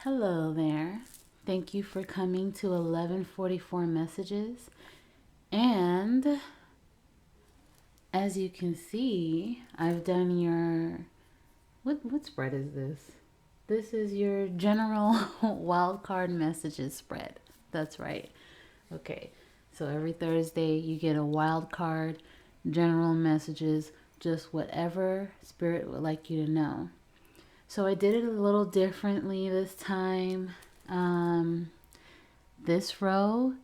Hello there. Thank you for coming to 1144 messages. And as you can see, I've done your what spread is this? This is your general wildcard messages spread. That's right. Okay. So every Thursday you get a wild card, general messages, just whatever spirit would like you to know. So I did it a little differently this time. This row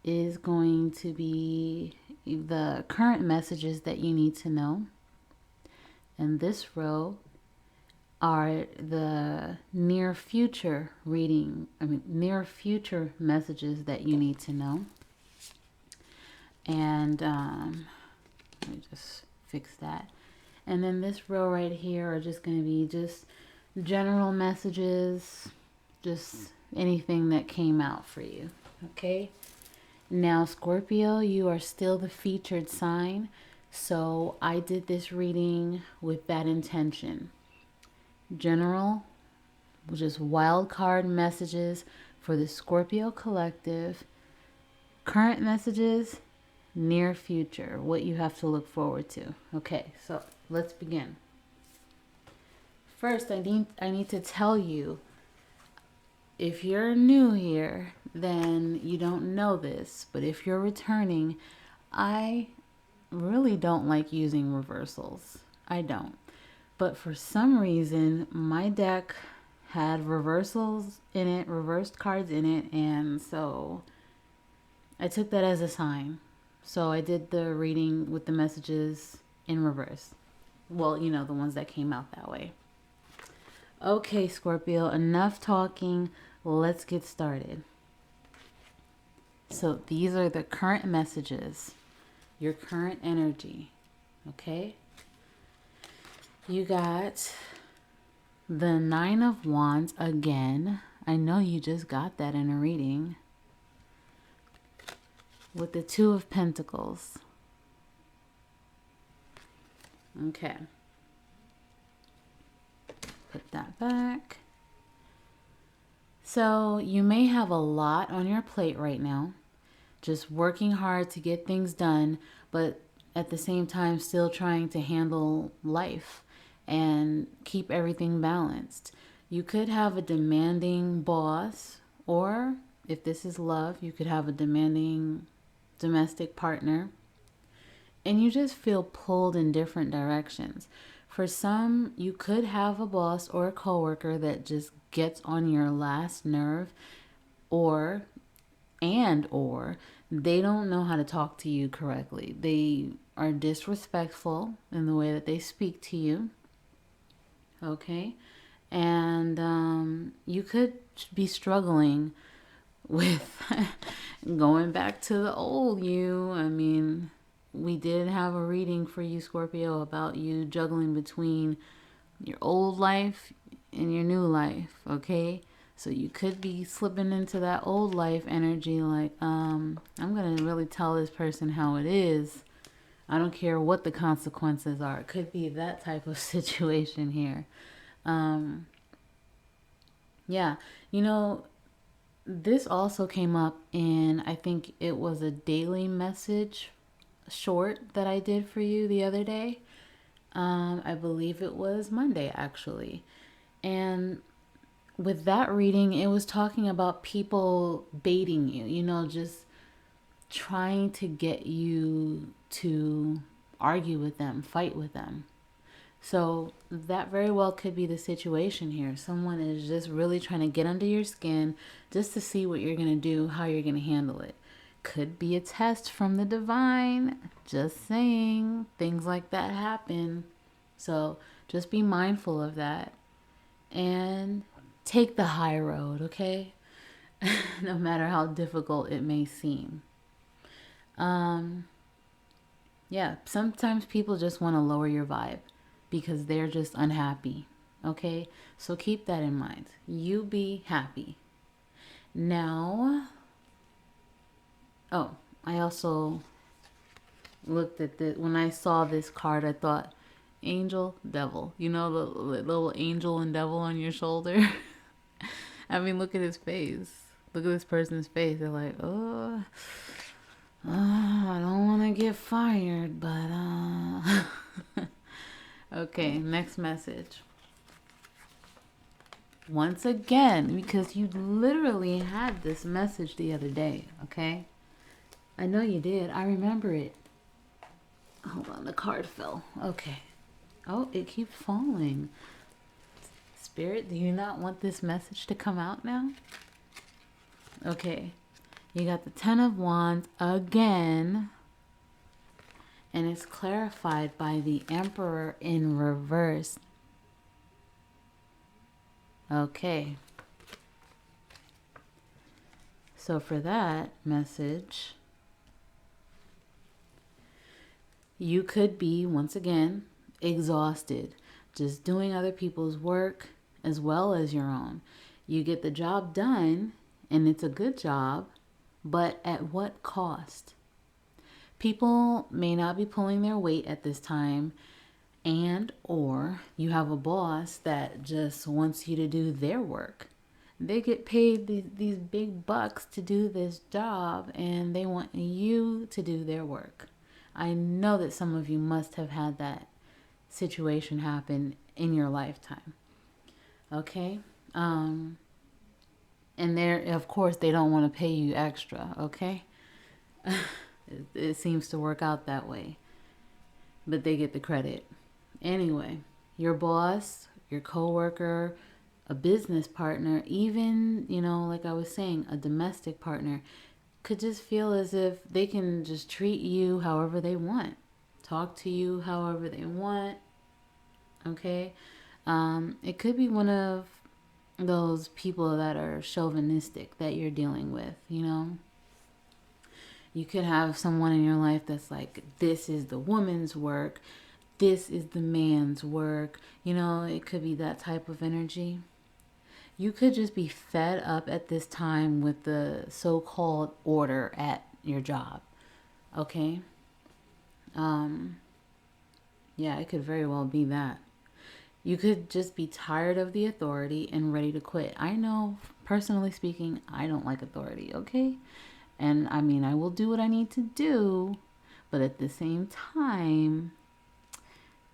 is going to be the current messages that you need to know. And this row are the near future near future messages that you need to know. And let me just fix that. And then this row right here are just going to be just general messages, just anything that came out for you. Okay. Now, Scorpio, you are still the featured sign. So I did this reading with that intention. General, just wild card messages for the Scorpio collective. Current messages, near future, what you have to look forward to. Okay, so let's begin. First, I need to tell you, if you're new here, then you don't know this. But if you're returning, I really don't like using reversals. I don't. But for some reason, my deck had reversals in it, reversed cards in it, and so I took that as a sign. So I did the reading with the messages in reverse. Well, the ones that came out that way. Okay, Scorpio, enough talking. Let's get started. So these are the current messages, your current energy, okay? You got the Nine of Wands again. I know you just got that in a reading. With the Two of Pentacles. Okay. Put that back. So you may have a lot on your plate right now. Just working hard to get things done, but at the same time still trying to handle life and keep everything balanced. You could have a demanding boss, or if this is love, you could have a demanding domestic partner, and you just feel pulled in different directions. For some, you could have a boss or a coworker that just gets on your last nerve, or they don't know how to talk to you correctly. They are disrespectful in the way that they speak to you. Okay? And you could be struggling with going back to the old you. I mean, we did have a reading for you, Scorpio, about you juggling between your old life and your new life, okay? So you could be slipping into that old life energy like, I'm going to really tell this person how it is. I don't care what the consequences are. It could be that type of situation here. Yeah, this also came up in, I think it was a daily message short that I did for you the other day. I believe it was Monday, actually. And with that reading, it was talking about people baiting you, just trying to get you to argue with them, fight with them. So that very well could be the situation here. Someone is just really trying to get under your skin just to see what you're going to do, how you're going to handle it. Could be a test from the divine. Just saying, things like that happen. So just be mindful of that and take the high road, okay? No matter how difficult it may seem. Yeah, sometimes people just want to lower your vibe because they're just unhappy, okay? So keep that in mind. You be happy. Now, oh, I also looked at this. When I saw this card, I thought, angel, devil. The little angel and devil on your shoulder? I mean, look at his face. Look at this person's face. They're like, oh, I don't want to get fired, but okay, next message. Once again, because you literally had this message the other day, okay? I know you did. I remember it. Hold on, the card fell. Okay. Oh, it keeps falling. Spirit, do you not want this message to come out now? Okay. You got the Ten of Wands again. And it's clarified by the Emperor in reverse. Okay. So for that message, you could be, once again, exhausted, just doing other people's work as well as your own. You get the job done, and it's a good job, but at what cost? People may not be pulling their weight at this time, and or you have a boss that just wants you to do their work. They get paid these big bucks to do this job, and they want you to do their work. I know that some of you must have had that situation happen in your lifetime. Okay? And they're, of course, they don't want to pay you extra, okay? It seems to work out that way. But they get the credit. Anyway, your boss, your coworker, a business partner, even, like I was saying, a domestic partner, could just feel as if they can just treat you however they want, talk to you however they want. Okay? It could be one of those people that are chauvinistic that you're dealing with, You could have someone in your life that's like, this is the woman's work, this is the man's work. It could be that type of energy. You could just be fed up at this time with the so-called order at your job. Okay? Yeah, it could very well be that. You could just be tired of the authority and ready to quit. I know, personally speaking, I don't like authority, okay? And I mean, I will do what I need to do, but at the same time,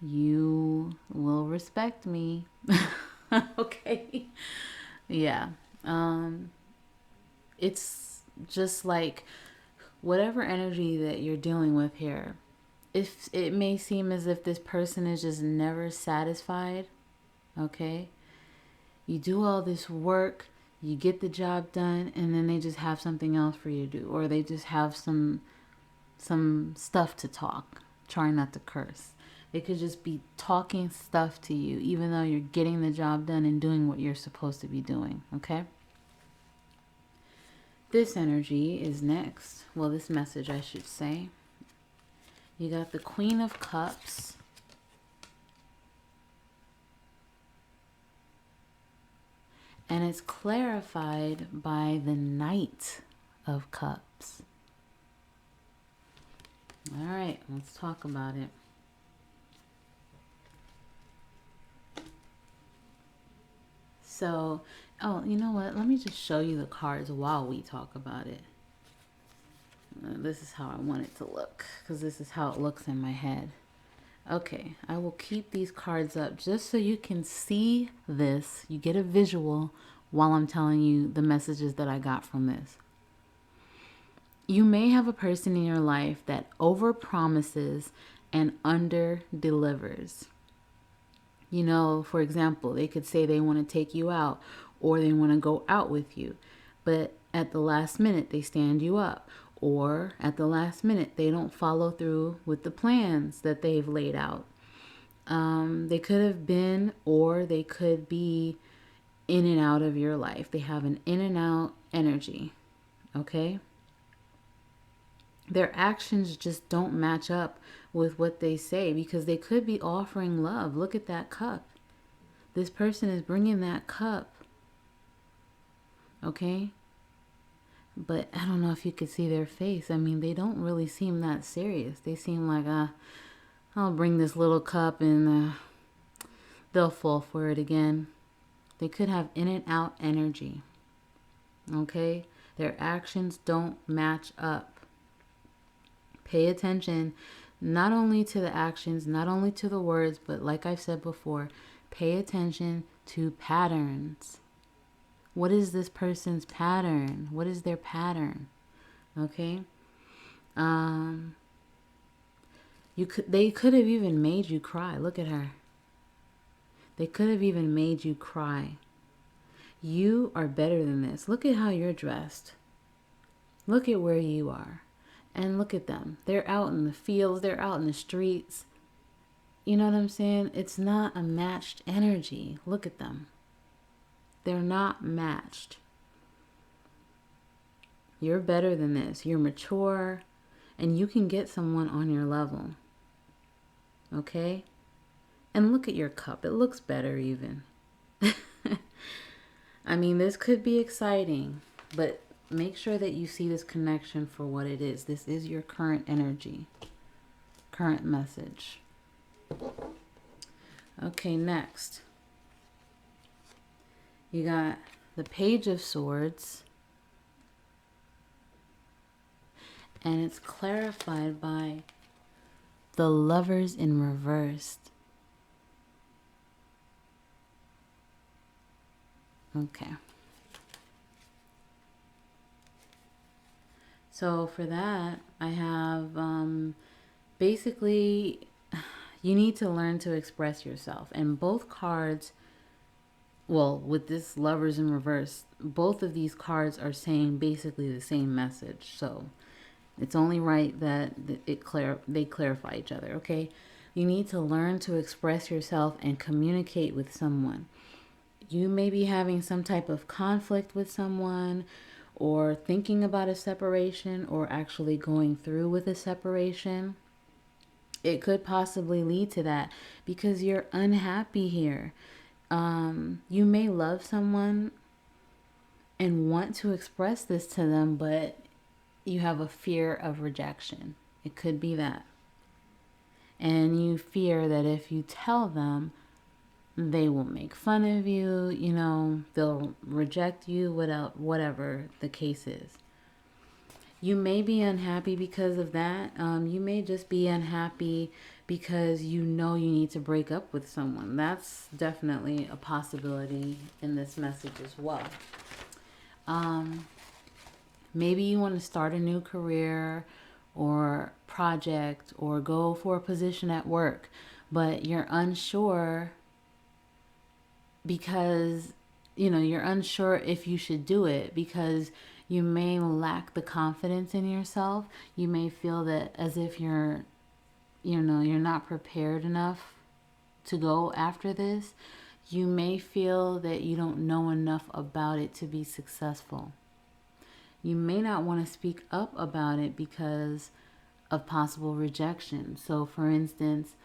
you will respect me. Okay? Yeah. It's just like whatever energy that you're dealing with here. If it may seem as if this person is just never satisfied, okay? You do all this work, you get the job done, and then they just have something else for you to do, or they just have some stuff to talk. Try not to curse. They could just be talking stuff to you, even though you're getting the job done and doing what you're supposed to be doing, okay? This energy is next. Well, this message, I should say. You got the Queen of Cups. And it's clarified by the Knight of Cups. All right, let's talk about it. So, oh, you know what? Let me just show you the cards while we talk about it. This is how I want it to look, because this is how it looks in my head. Okay, I will keep these cards up just so you can see this. You get a visual while I'm telling you the messages that I got from this. You may have a person in your life that overpromises and under-delivers. For example, they could say they want to take you out or they want to go out with you, but at the last minute they stand you up, or at the last minute they don't follow through with the plans that they've laid out. They could have been, or they could be in and out of your life. They have an in and out energy, okay? Their actions just don't match up with what they say, because they could be offering love. Look at that cup. This person is bringing that cup. Okay? But I don't know if you could see their face. I mean, they don't really seem that serious. They seem like, I'll bring this little cup and they'll fall for it again. They could have in and out energy. Okay? Their actions don't match up. Pay attention not only to the actions, not only to the words, but like I've said before, pay attention to patterns. What is this person's pattern? What is their pattern? Okay? They could have even made you cry. Look at her. They could have even made you cry. You are better than this. Look at how you're dressed. Look at where you are. And look at them. They're out in the fields. They're out in the streets. You know what I'm saying? It's not a matched energy. Look at them. They're not matched. You're better than this. You're mature. And you can get someone on your level. Okay? And look at your cup. It looks better even. I mean, this could be exciting. But make sure that you see this connection for what it is. This is your current energy. Current message. Okay, next. You got the Page of Swords. And it's clarified by the Lovers in reverse. Okay. So for that, I have basically, you need to learn to express yourself. And both cards, well, with this Lovers in reverse, both of these cards are saying basically the same message. So it's only right that they clarify each other, okay? You need to learn to express yourself and communicate with someone. You may be having some type of conflict with someone, or thinking about a separation, or actually going through with a separation. It could possibly lead to that because you're unhappy here. You may love someone and want to express this to them, but you have a fear of rejection. It could be that. And you fear that if you tell them, they will make fun of you, you know, they'll reject you, whatever the case is. You may be unhappy because of that. You may just be unhappy because you know you need to break up with someone. That's definitely a possibility in this message as well. Maybe you want to start a new career or project or go for a position at work, but you're unsure because, you know, you're unsure if you should do it because you may lack the confidence in yourself. You may feel that as if you're not prepared enough to go after this. You may feel that you don't know enough about it to be successful. You may not want to speak up about it because of possible rejection. So for instance,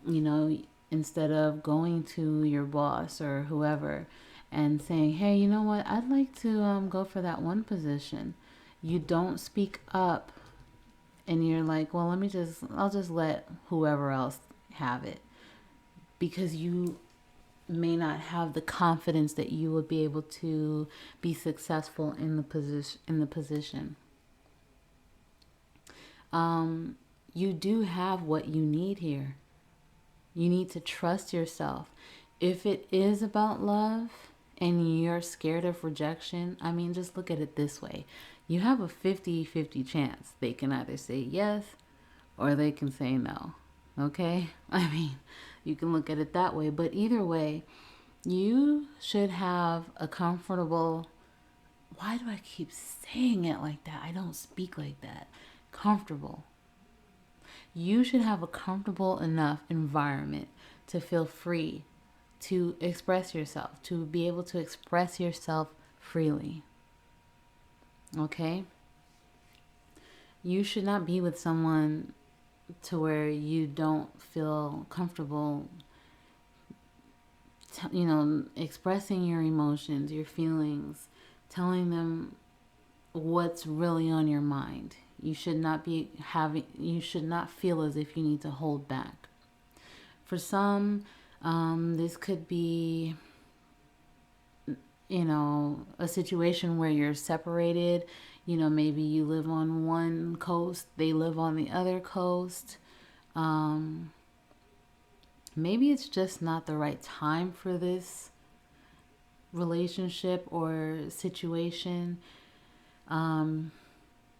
you know, instead of going to your boss or whoever and saying, hey, you know what, I'd like to go for that one position. You don't speak up and you're like, well, I'll just let whoever else have it, because you may not have the confidence that you would be able to be successful in the position. You do have what you need here. You need to trust yourself. If it is about love and you're scared of rejection, I mean, just look at it this way. You have a 50-50 chance. They can either say yes or they can say no. Okay? I mean, you can look at it that way. But either way, you should have a comfortable... Why do I keep saying it like that? I don't speak like that. Comfortable. You should have a comfortable enough environment to feel free to express yourself, to be able to express yourself freely. Okay? You should not be with someone to where you don't feel comfortable, expressing your emotions, your feelings, telling them what's really on your mind. You should not feel as if you need to hold back. For some, this could be a situation where you're separated. Maybe you live on one coast, they live on the other coast. Maybe it's just not the right time for this relationship or situation.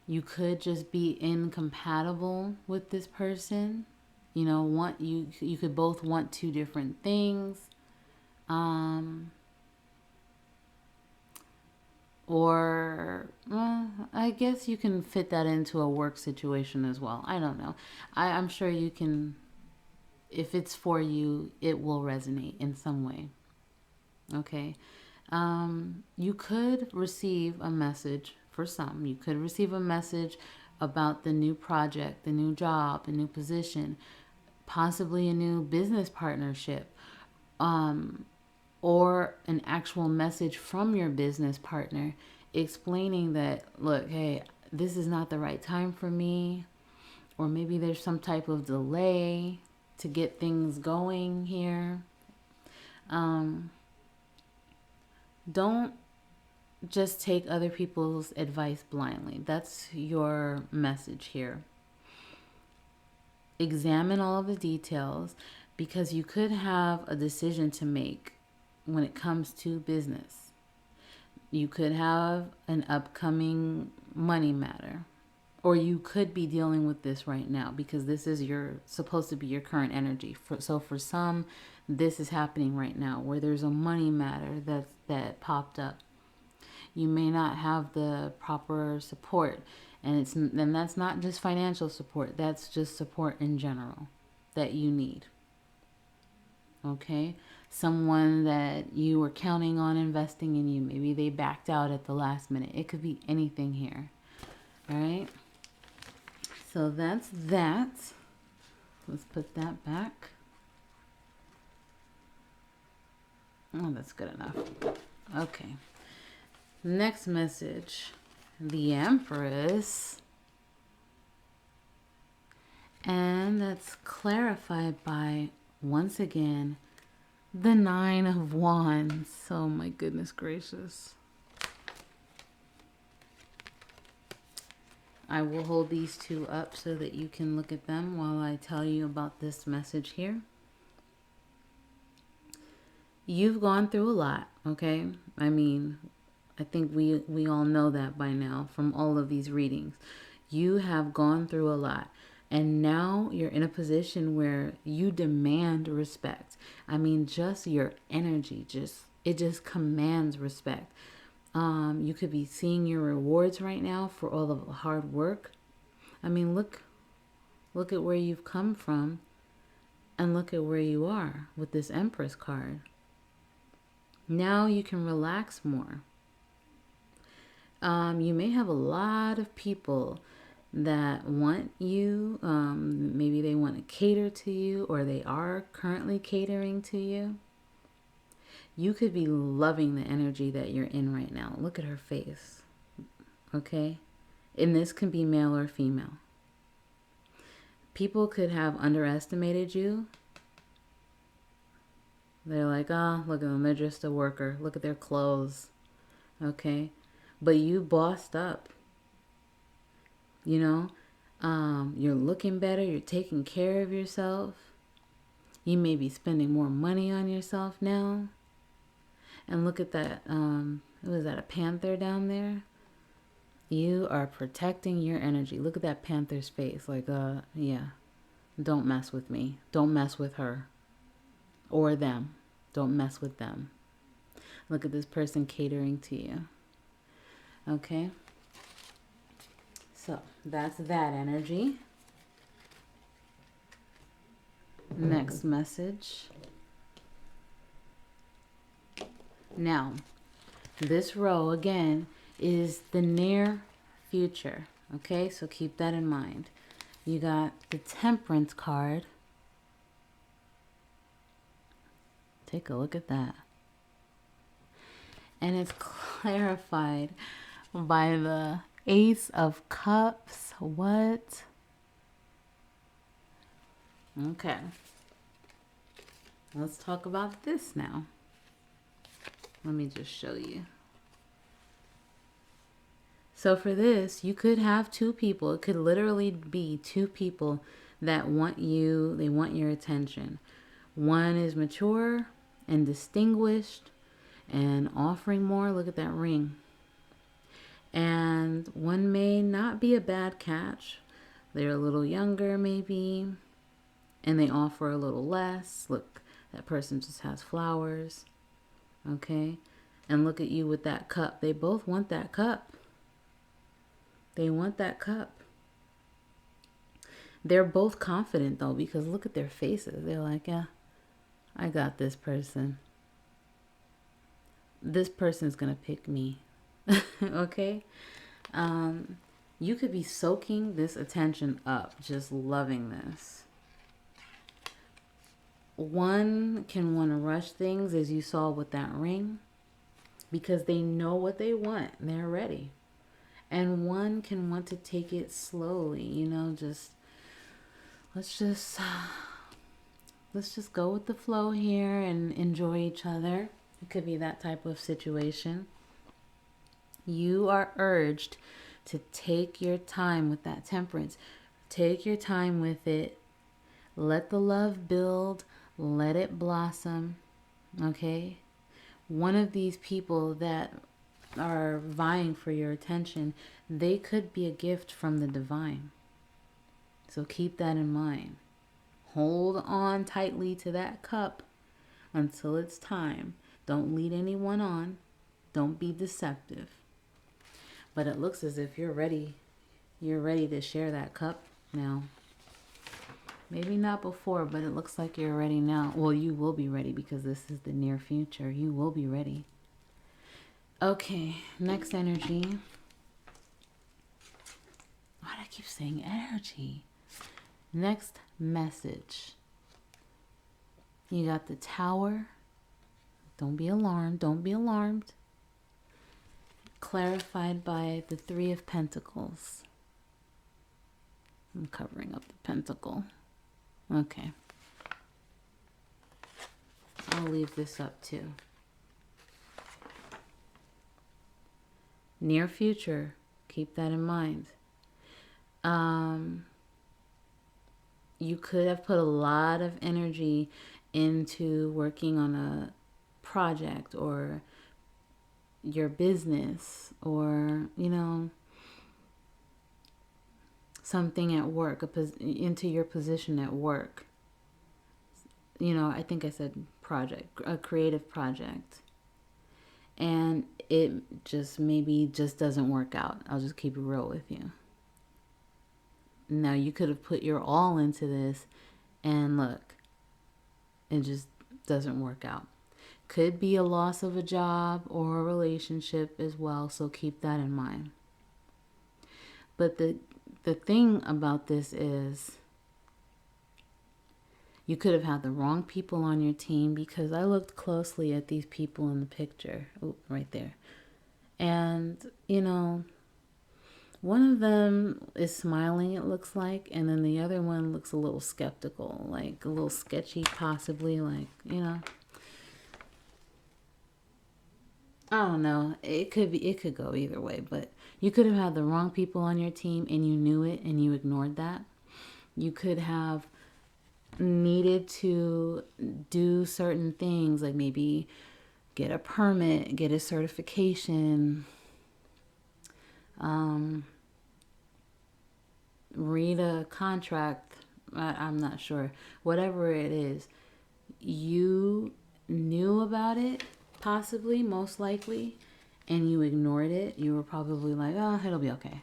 You could just be incompatible with this person. You could both want two different things. Or I guess you can fit that into a work situation as well. I don't know. I'm sure you can. If it's for you, it will resonate in some way. Okay. You could receive a message. For some, you could receive a message about the new project, the new job, the new position, possibly a new business partnership, or an actual message from your business partner explaining that, look, hey, this is not the right time for me, or maybe there's some type of delay to get things going here. Don't just take other people's advice blindly. That's your message here. Examine all of the details, because you could have a decision to make when it comes to business. You could have an upcoming money matter, or you could be dealing with this right now, because this is supposed to be your current energy. So for some, this is happening right now, where there's a money matter that popped up. You may not have the proper support, and that's not just financial support. That's just support in general that you need. Okay? Someone that you were counting on investing in you, maybe they backed out at the last minute. It could be anything here. All right? So that's that. Let's put that back. Oh, that's good enough. Okay. Next message. The Empress. And that's clarified by, once again, the Nine of Wands. Oh my goodness gracious. I will hold these two up so that you can look at them while I tell you about this message here. You've gone through a lot, okay? I mean, I think we all know that by now from all of these readings. You have gone through a lot. And now you're in a position where you demand respect. I mean, just your energy, it just commands respect. You could be seeing your rewards right now for all of the hard work. I mean, look at where you've come from, and look at where you are with this Empress card. Now you can relax more. You may have a lot of people that want you. Maybe they want to cater to you, or they are currently catering to you. You could be loving the energy that you're in right now. Look at her face. Okay? And this can be male or female. People could have underestimated you. They're like, oh, look at them. They're just a worker. Look at their clothes. Okay? But you bossed up. You're looking better. You're taking care of yourself. You may be spending more money on yourself now. And look at that. Was that a panther down there? You are protecting your energy. Look at that panther's face. Like, yeah. Don't mess with me. Don't mess with her. Or them. Don't mess with them. Look at this person catering to you. Okay? So, that's that energy. Next message. Now, this row, again, is the near future. Okay? So, keep that in mind. You got the Temperance card. Take a look at that. And it's clarified by the Ace of Cups. What? Okay. Let's talk about this now. Let me just show you. So for this, you could have two people. It could literally be two people that want you, they want your attention. One is mature and distinguished and offering more. Look at that ring. And one may not be a bad catch. They're a little younger maybe, and they offer a little less. Look, that person just has flowers. Okay? And look at you with that cup. They both want that cup. They want that cup. They're both confident though, because look at their faces. They're like, yeah, I got this person. This person's gonna pick me. Okay? You could be soaking this attention up, just loving this. One can want to rush things, as you saw with that ring, because they know what they want and they're ready. And one can want to take it slowly, you know, let's just go with the flow here and enjoy each other. It could be that type of situation. You are urged to take your time with that Temperance. Take your time with it. Let the love build. Let it blossom. Okay? One of these people that are vying for your attention, they could be a gift from the divine. So keep that in mind. Hold on tightly to that cup until it's time. Don't lead anyone on. Don't be deceptive. But it looks as if you're ready. You're ready to share that cup now. Maybe not before, but it looks like you're ready now. Well, you will be ready because this is the near future. You will be ready. Okay, next energy. Why do I keep saying energy? Next message. You got the Tower. Don't be alarmed. Don't be alarmed. Clarified by the Three of Pentacles. I'm covering up the pentacle. Okay. I'll leave this up too. Near future. Keep that in mind. You could have put a lot of energy into working on a project or your business or, you know, something at work, into your position at work. You know, I think I said project, a creative project. And it just maybe just doesn't work out. I'll just keep it real with you. Now, you could have put your all into this and look, it just doesn't work out. Could be a loss of a job or a relationship as well, so keep that in mind. But the thing about this is you could have had the wrong people on your team, because I looked closely at these people in the picture. Oh, right there. And, you know, one of them is smiling, it looks like, and then the other one looks a little skeptical, like a little sketchy, possibly, like, you know. I don't know. It could go either way, but you could have had the wrong people on your team and you knew it and you ignored that. You could have needed to do certain things, like maybe get a permit, get a certification, read a contract. I'm not sure. Whatever it is, you knew about it, possibly, most likely, and you ignored it. You were probably like, oh, it'll be okay.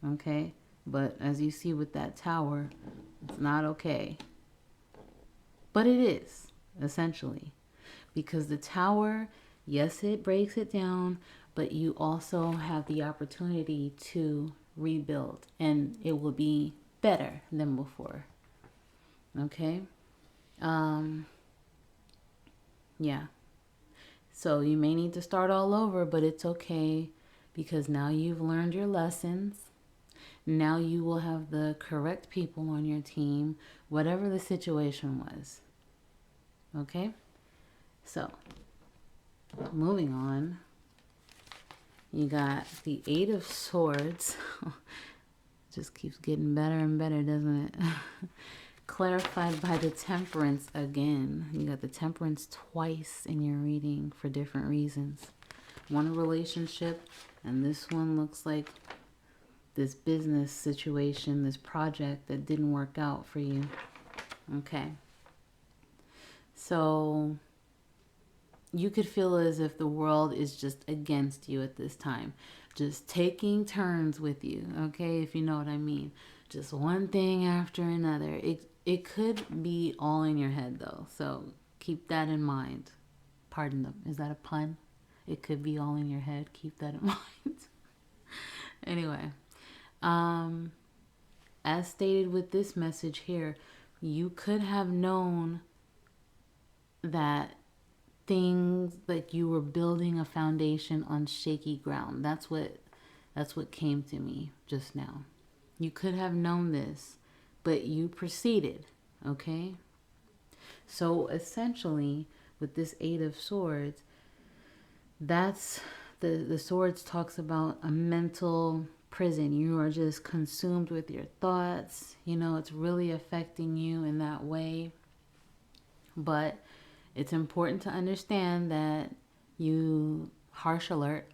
Okay? But as you see with that Tower, it's not okay. But it is, essentially. Because the Tower, yes, it breaks it down, but you also have the opportunity to rebuild, and it will be better than before. Okay? Yeah. So you may need to start all over, but it's okay, because now you've learned your lessons. Now you will have the correct people on your team, whatever the situation was. Okay? So, Moving on, you got the Eight of Swords. Just keeps getting better and better, doesn't it? Clarified by the Temperance again. You got the Temperance twice in your reading for different reasons. One, a relationship, and this one looks like this business situation, this project that didn't work out for you. Okay. So you could feel as if the world is just against you at this time, just taking turns with you, okay, if you know what I mean. Just one thing after another. It could be all in your head, though, so keep that in mind. Pardon them. Is that a pun? It could be all in your head. Keep that in mind. Anyway, as stated with this message here, you could have known that things, that you were building a foundation on shaky ground. That's what came to me just now. You could have known this, but you proceeded, okay? So essentially, with this Eight of Swords, that's the Swords talks about a mental prison. You are just consumed with your thoughts. You know, it's really affecting you in that way. But it's important to understand that you, harsh alert,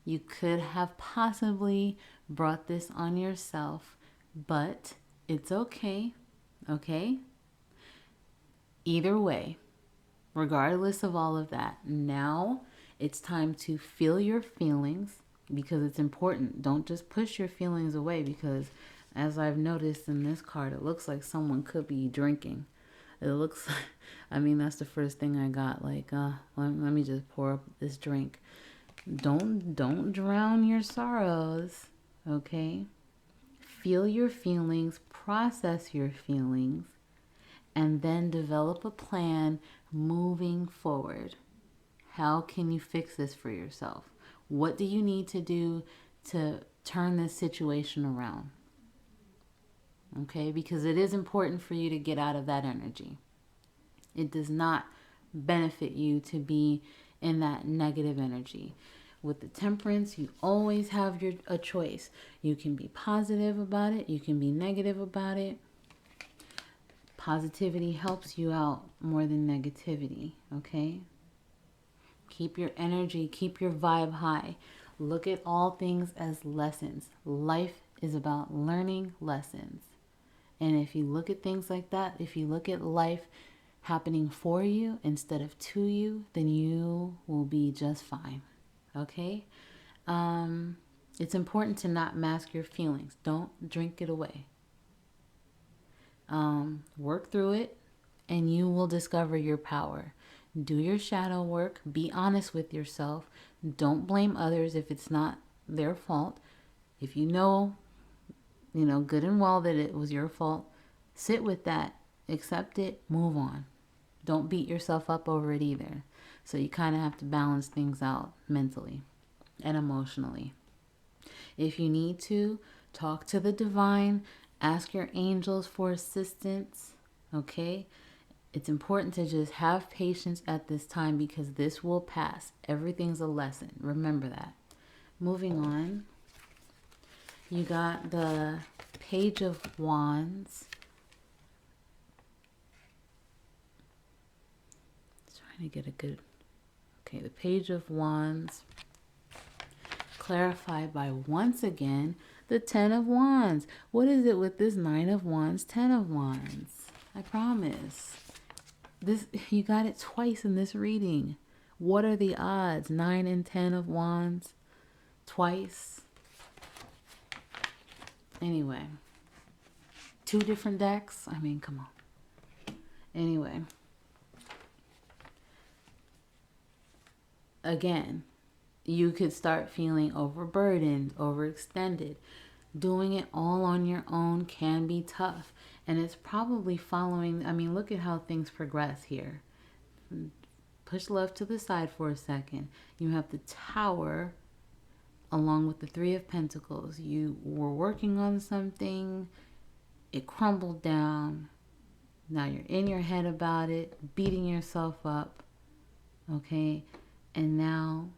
you could have possibly brought this on yourself, but it's okay, okay? Either way, regardless of all of that, now it's time to feel your feelings, because it's important. Don't just push your feelings away, because as I've noticed in this card, it looks like someone could be drinking. It looks like, I mean, that's the first thing I got. Like, let me just pour up this drink. Don't drown your sorrows, okay? Feel your feelings, process your feelings, and then develop a plan moving forward. How can you fix this for yourself? What do you need to do to turn this situation around? Okay, because it is important for you to get out of that energy. It does not benefit you to be in that negative energy. With the Temperance, you always have a choice. You can be positive about it. You can be negative about it. Positivity helps you out more than negativity, okay? Keep your energy, keep your vibe high. Look at all things as lessons. Life is about learning lessons. And if you look at things like that, if you look at life happening for you instead of to you, then you will be just fine. Okay? It's important to not mask your feelings. Don't drink it away. Work through it, and you will discover your power. Do your shadow work. Be honest with yourself. Don't blame others if it's not their fault. If you know good and well that it was your fault, sit with that, accept it, move on. Don't beat yourself up over it either. So you kind of have to balance things out mentally and emotionally. If you need to, talk to the divine, ask your angels for assistance, okay? It's important to just have patience at this time, because this will pass. Everything's a lesson. Remember that. Moving on. You got the Page of Wands. Trying to get a good... Okay, the Page of Wands. Clarified by, once again, the Ten of Wands. What is it with this Nine of Wands, Ten of Wands? I promise. You got it twice in this reading. What are the odds? 9 and 10 of Wands. Twice. Anyway, 2 different decks. I mean, come on. Anyway, again, you could start feeling overburdened, overextended. Doing it all on your own can be tough, and it's probably following. I mean, look at how things progress here. Push love to the side for a second. You have the Tower along with the Three of Pentacles. You were working on something, it crumbled down. Now you're in your head about it, beating yourself up. Okay? And now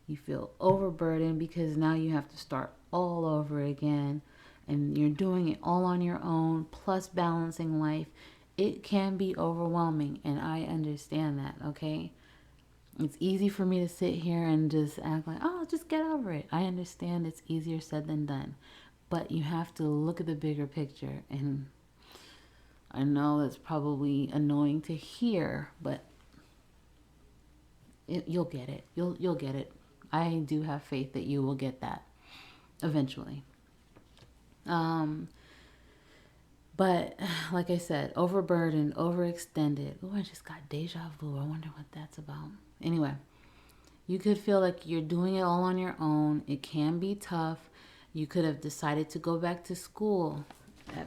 you feel overburdened because now you have to start all over again, and you're doing it all on your own, plus balancing life. It can be overwhelming, and I understand that, okay? It's easy for me to sit here and just act like, oh, just get over it. I understand it's easier said than done. But you have to look at the bigger picture. And I know that's probably annoying to hear, but you'll get it. You'll get it. I do have faith that you will get that eventually. But like I said, overburdened, overextended. Oh, I just got deja vu. I wonder what that's about. Anyway, you could feel like you're doing it all on your own. It can be tough. You could have decided to go back to school.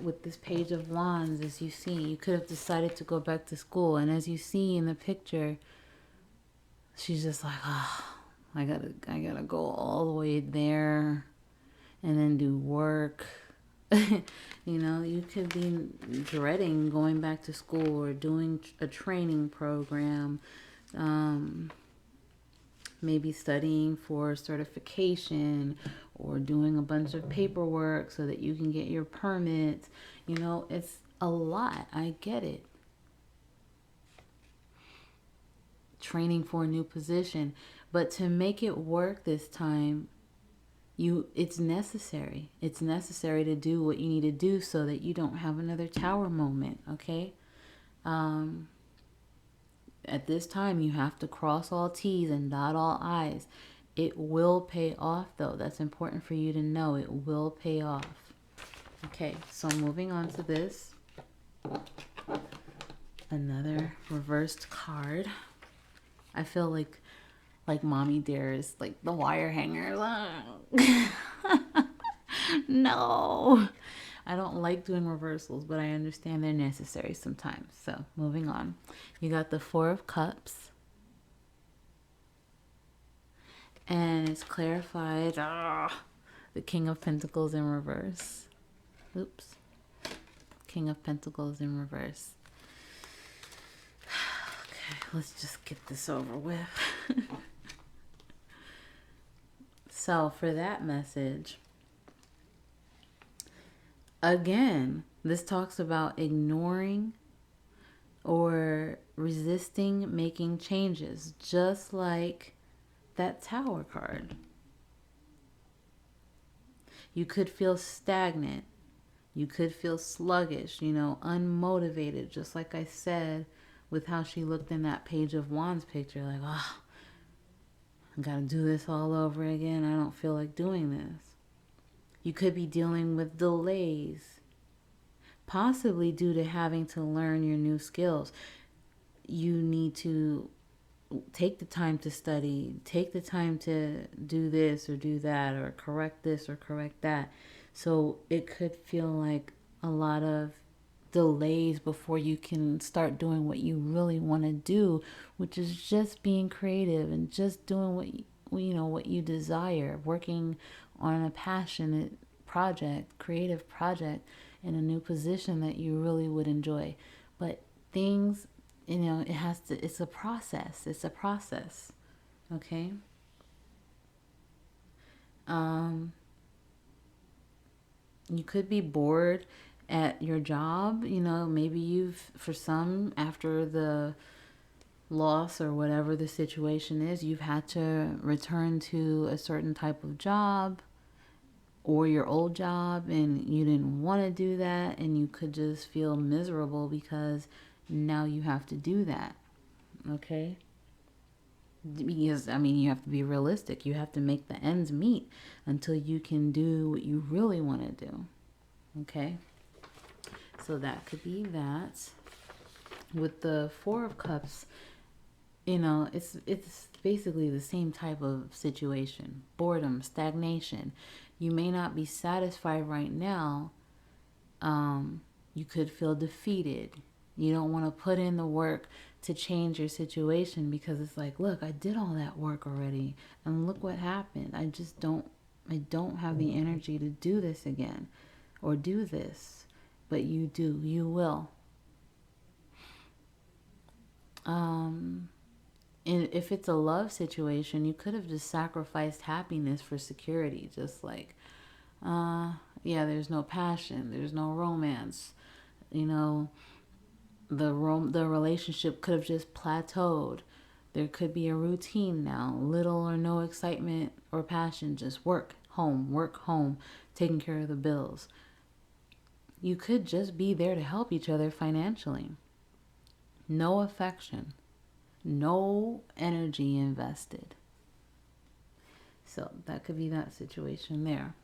With this page of wands, as you see, you could have decided to go back to school. And as you see in the picture, she's just like, oh, I gotta go all the way there and then do work. You could be dreading going back to school or doing a training program, maybe studying for certification or doing a bunch of paperwork so that you can get your permits. It's a lot. I get it. Training for a new position. But to make it work this time, it's necessary. It's necessary to do what you need to do so that you don't have another tower moment, okay? At this time, you have to cross all T's and dot all I's. It will pay off, though. That's important for you to know. It will pay off. Okay, so moving on to this. Another reversed card. I feel like Mommy Dearest, like the wire hanger. No. I don't like doing reversals, but I understand they're necessary sometimes. So, moving on. You got the Four of Cups. And it's clarified. The King of Pentacles in reverse. Oops. King of Pentacles in reverse. Okay, let's just get this over with. So, for that message, again, this talks about ignoring or resisting making changes, just like that Tower card. You could feel stagnant. You could feel sluggish, unmotivated, just like I said with how she looked in that Page of Wands picture, like, oh, I gotta do this all over again. I don't feel like doing this. You could be dealing with delays, possibly due to having to learn your new skills. You need to take the time to study, take the time to do this or do that, or correct this or correct that. So it could feel like a lot of delays before you can start doing what you really want to do, which is just being creative and just doing what you desire, working on a passionate project, creative project in a new position that you really would enjoy. But things, it's a process. It's a process. Okay? You could be bored at your job. Maybe for some, after the loss or whatever the situation is, you've had to return to a certain type of job or your old job, and you didn't want to do that, and you could just feel miserable because now you have to do that. Okay? Because, you have to be realistic. You have to make the ends meet until you can do what you really want to do. Okay? So that could be that. With the Four of Cups, it's basically the same type of situation. Boredom, stagnation. You may not be satisfied right now. You could feel defeated. You don't want to put in the work to change your situation because it's like, look, I did all that work already and look what happened. I don't have the energy to do this again or do this. But you do. You will. And if it's a love situation, you could have just sacrificed happiness for security. Just like, uh, yeah, there's no passion, there's no romance. You know, the relationship could have just plateaued. There could be a routine now, little or no excitement or passion, just work, home, taking care of the bills. You could just be there to help each other financially. No affection, no energy invested. So that could be that situation there.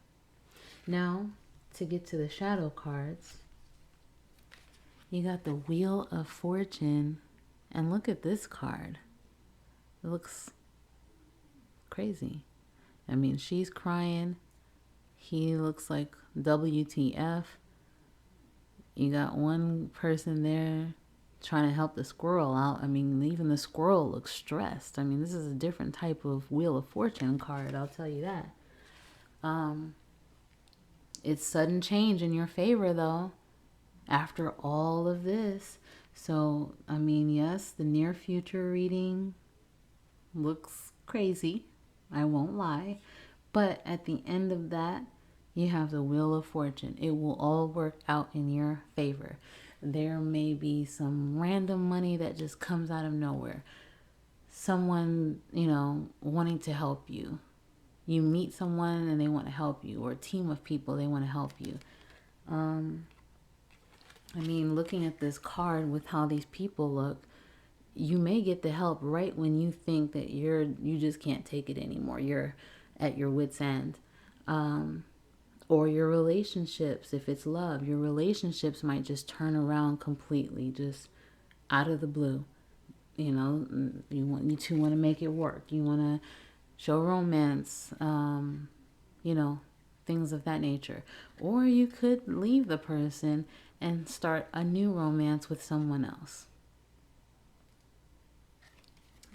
Now, to get to the shadow cards, you got the Wheel of Fortune. And look at this card. It looks crazy. I mean, she's crying. He looks like WTF. You got one person there trying to help the squirrel out. I mean, even the squirrel looks stressed. I mean, this is a different type of Wheel of Fortune card, I'll tell you that. It's sudden change in your favor, though, after all of this. So, I mean, yes, the near future reading looks crazy. I won't lie. But at the end of that, you have the Wheel of Fortune. It will all work out in your favor. There may be some random money that just comes out of nowhere. Someone, wanting to help you. You meet someone and they want to help you, or a team of people, they want to help you. I mean, looking at this card with how these people look, you may get the help right when you think that you just can't take it anymore. You're at your wit's end. Or your relationships, if it's love, your relationships might just turn around completely, just out of the blue. You two want to make it work. You want to show romance, things of that nature. Or you could leave the person and start a new romance with someone else.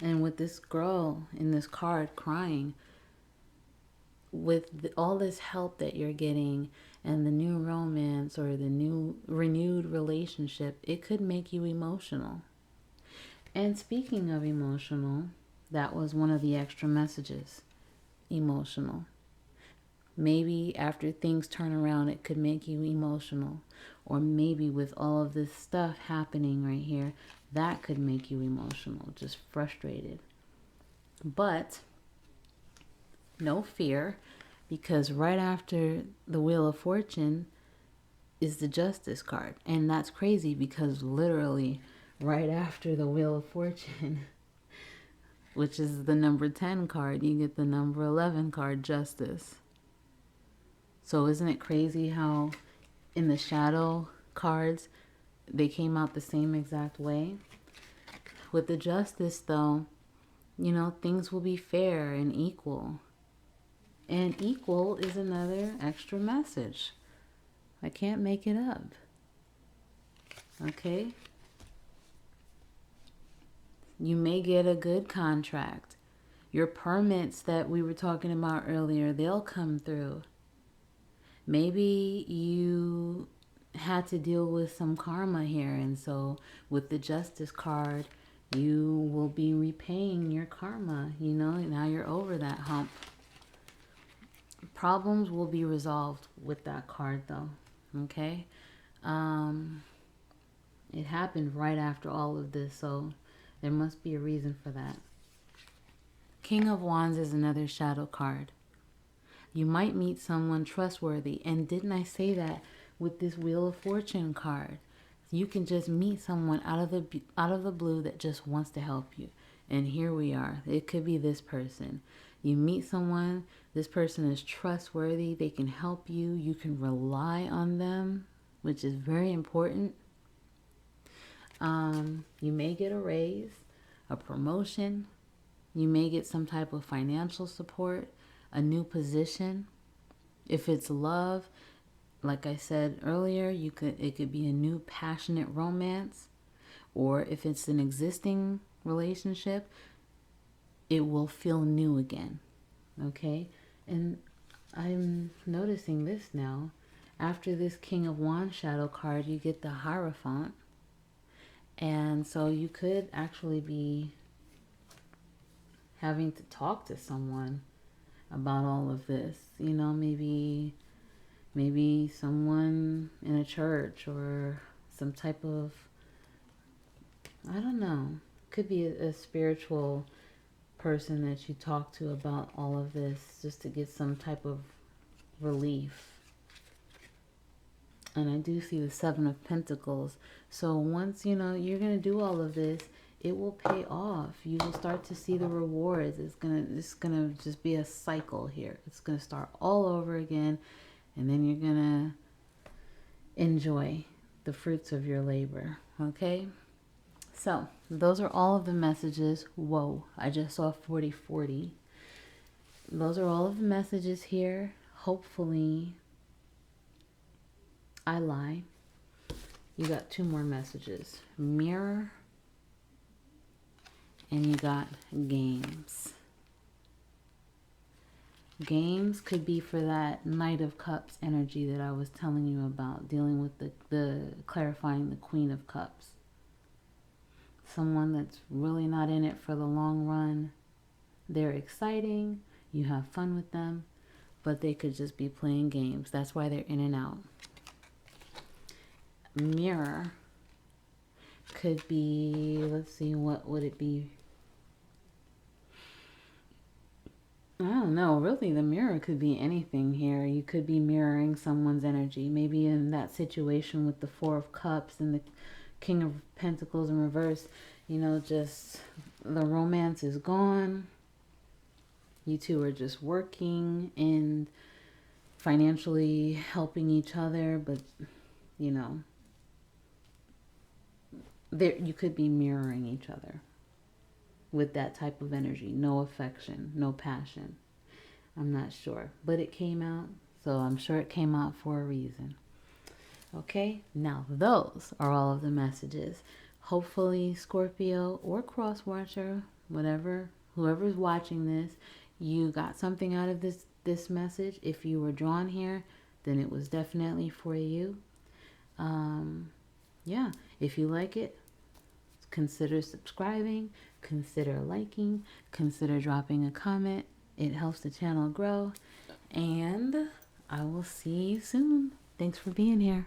And with this girl in this card crying, with all this help that you're getting and the new romance or the new renewed relationship, it could make you emotional. And speaking of emotional, that was one of the extra messages. Emotional. Maybe after things turn around, it could make you emotional. Or maybe with all of this stuff happening right here, that could make you emotional, just frustrated. But no fear, because right after the Wheel of Fortune is the Justice card. And that's crazy because literally right after the Wheel of Fortune, which is the number 10 card, you get the number 11 card, Justice. So isn't it crazy how in the shadow cards, they came out the same exact way? With the Justice, though, things will be fair and equal. And equal is another extra message. I can't make it up. Okay? You may get a good contract. Your permits that we were talking about earlier, they'll come through. Maybe you had to deal with some karma here, and so with the Justice card, you will be repaying your karma. Now you're over that hump. Problems will be resolved with that card, though. Okay? It happened right after all of this, so there must be a reason for that. King of Wands is another shadow card. You might meet someone trustworthy. And didn't I say that with this Wheel of Fortune card? You can just meet someone out of the blue that just wants to help you. And here we are. It could be this person. You meet someone, this person is trustworthy, they can help you, you can rely on them, which is very important. You may get a raise, a promotion, you may get some type of financial support, a new position. If it's love, like I said earlier, it could be a new passionate romance, or if it's an existing relationship, it will feel new again. Okay? And I'm noticing this now. After this King of Wands shadow card, you get the Hierophant. And so you could actually be having to talk to someone about all of this. You know, maybe someone in a church or some type of, I don't know, could be a spiritual person that you talk to about all of this, just to get some type of relief. And I do see the Seven of Pentacles. So once, you know, you're going to do all of this, it will pay off. You will start to see the rewards. It's gonna just be a cycle here. It's going to start all over again. And then you're going to enjoy the fruits of your labor. Okay? So those are all of the messages. Whoa, I just saw 4040. Those are all of the messages here. Hopefully, I lie. You got 2 more messages. Mirror. And you got games. Games could be for that Knight of Cups energy that I was telling you about, dealing with the clarifying the Queen of Cups. Someone that's really not in it for the long run. They're exciting. You have fun with them. But they could just be playing games. That's why they're in and out. Mirror could be, let's see, what would it be? I don't know. Really, the mirror could be anything here. You could be mirroring someone's energy. Maybe in that situation with the Four of Cups and the King of Pentacles in reverse, you know, just the romance is gone. You two are just working and financially helping each other, but, you know, there you could be mirroring each other with that type of energy. No affection, no passion. I'm not sure, but it came out, so I'm sure it came out for a reason. Okay, now those are all of the messages. Hopefully, Scorpio or cross watcher, whoever's watching this, you got something out of this message. If you were drawn here, then it was definitely for you. Yeah, if you like it, consider subscribing, consider liking, consider dropping a comment. It helps the channel grow, and I will see you soon. Thanks for being here.